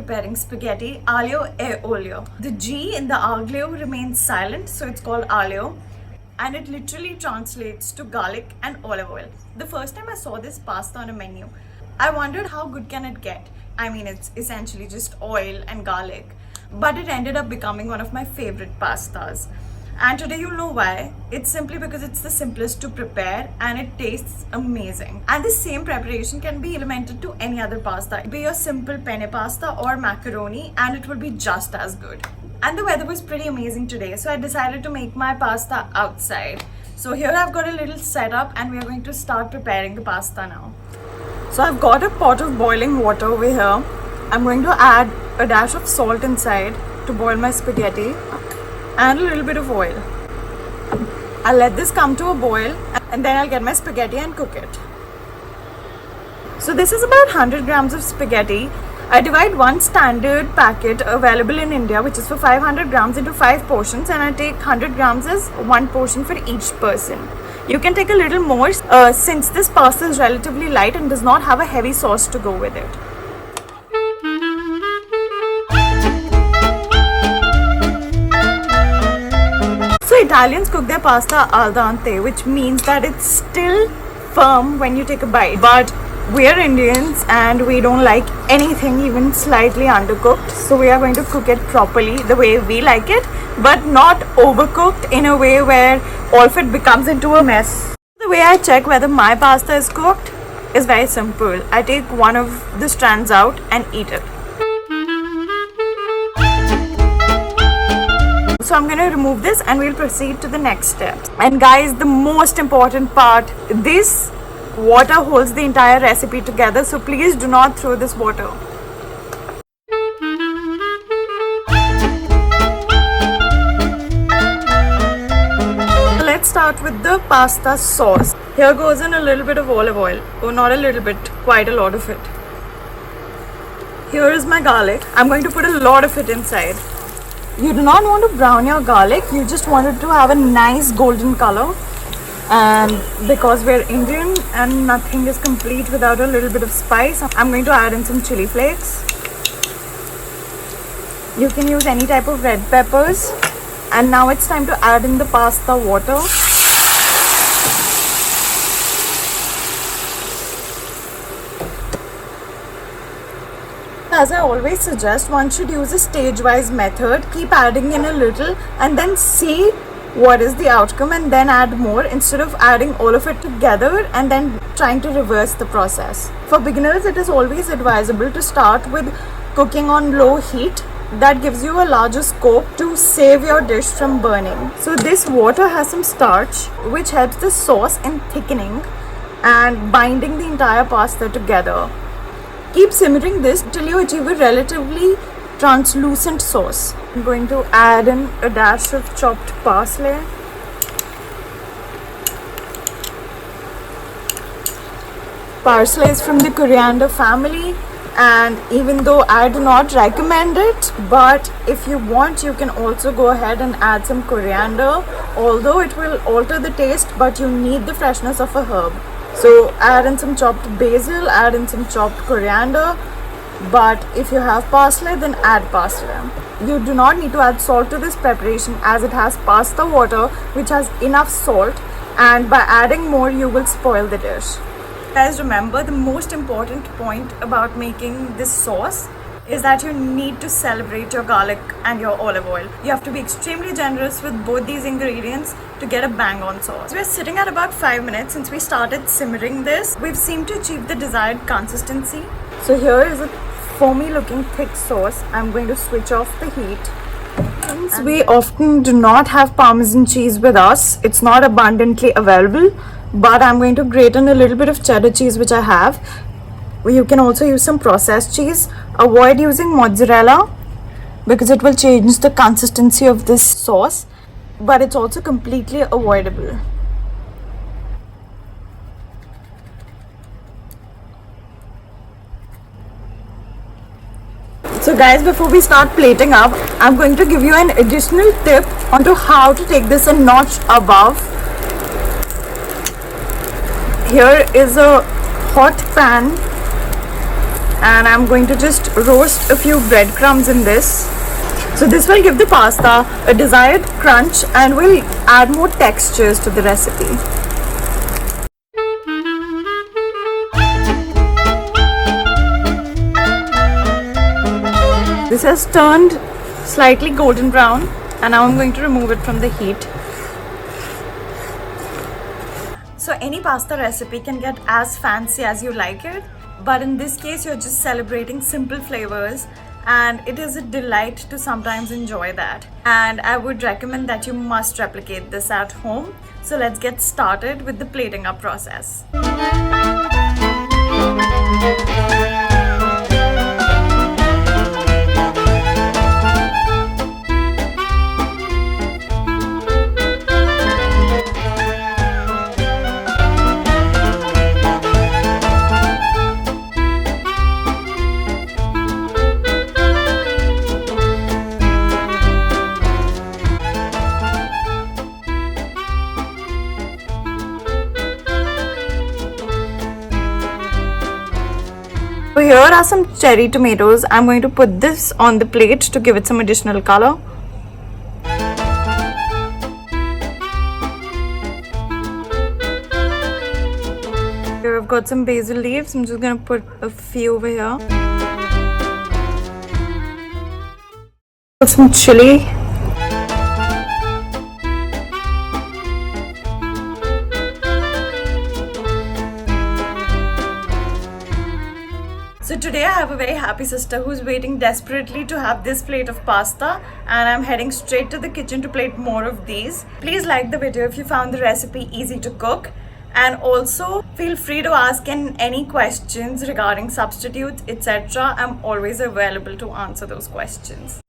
preparing spaghetti aglio e olio. The G in the aglio remains silent, so it's called aglio, and it literally translates to garlic and olive oil. The first time I saw this pasta on a menu, I wondered how good can it get. I mean, it's essentially just oil and garlic, but it ended up becoming one of my favorite pastas. And today you'll know why. It's simply because it's the simplest to prepare and it tastes amazing. And the same preparation can be implemented to any other pasta. Be a simple penne pasta or macaroni and it will be just as good. And the weather was pretty amazing today, so I decided to make my pasta outside. So here I've got a little setup and we are going to start preparing the pasta now. So I've got a pot of boiling water over here. I'm going to add a dash of salt inside to boil my spaghetti and a little bit of oil. I'll let this come to a boil and then I'll get my spaghetti and cook it. So this is about 100 grams of spaghetti. I divide one standard packet available in India, which is for 500 grams, into 5 portions, and I take 100 grams as one portion for each person. You can take a little more since this pasta is relatively light and does not have a heavy sauce to go with it. So Italians cook their pasta al dente, which means that it's still firm when you take a bite. But we're Indians and we don't like anything even slightly undercooked. So we are going to cook it properly the way we like it, but not overcooked in a way where all of it becomes into a mess. The way I check whether my pasta is cooked is very simple. I take one of the strands out and eat it. So I'm going to remove this and we'll proceed to the next step. And guys, the most important part, this water holds the entire recipe together, so please do not throw this water. Let's start with the pasta sauce. Here goes in a little bit of olive oil. Oh, not a little bit, quite a lot of it. Here is my garlic. I'm going to put a lot of it inside. You do not want to brown your garlic, you just want it to have a nice golden color. And because we're Indian and nothing is complete without a little bit of spice, I'm going to add in some chili flakes. You can use any type of red peppers. And now it's time to add in the pasta water. As I always suggest, one should use a stage-wise method. Keep adding in a little and then see what is the outcome and then add more, instead of adding all of it together and then trying to reverse the process. For beginners, it is always advisable to start with cooking on low heat. That gives you a larger scope to save your dish from burning. So this water has some starch which helps the sauce in thickening and binding the entire pasta together. Keep simmering this till you achieve a relatively translucent sauce. I'm going to add in a dash of chopped parsley. Parsley is from the coriander family, and even though I do not recommend it, but if you want, you can also go ahead and add some coriander, although it will alter the taste, but you need the freshness of a herb. So add in some chopped basil, add in some chopped coriander, but if you have parsley, then add parsley. You do not need to add salt to this preparation as it has pasta water which has enough salt, and by adding more you will spoil the dish. Guys, remember, the most important point about making this sauce is that you need to celebrate your garlic and your olive oil. You have to be extremely generous with both these ingredients to get a bang on sauce. We're sitting at about 5 minutes since we started simmering this. We've seemed to achieve the desired consistency. So here is a foamy looking thick sauce. I'm going to switch off the heat. Since we often do not have Parmesan cheese with us, it's not abundantly available, but I'm going to grate in a little bit of cheddar cheese which I have. You can also use some processed cheese. Avoid using mozzarella because it will change the consistency of this sauce, but it's also completely avoidable. So guys, before we start plating up, I'm going to give you an additional tip onto how to take this a notch above. Here is a hot pan and I'm going to just roast a few breadcrumbs in this. So this will give the pasta a desired crunch and will add more textures to the recipe. This has turned slightly golden brown, and now I'm going to remove it from the heat. So any pasta recipe can get as fancy as you like it, but in this case you're just celebrating simple flavors, and it is a delight to sometimes enjoy that. And I would recommend that you must replicate this at home. So let's get started with the plating up process. So here are some cherry tomatoes. I'm going to put this on the plate to give it some additional color. Here I've got some basil leaves. I'm just going to put a few over here. Put some chili. So today I have a very happy sister who's waiting desperately to have this plate of pasta, and I'm heading straight to the kitchen to plate more of these. Please like the video if you found the recipe easy to cook, and also feel free to ask any questions regarding substitutes, etc. I'm always available to answer those questions.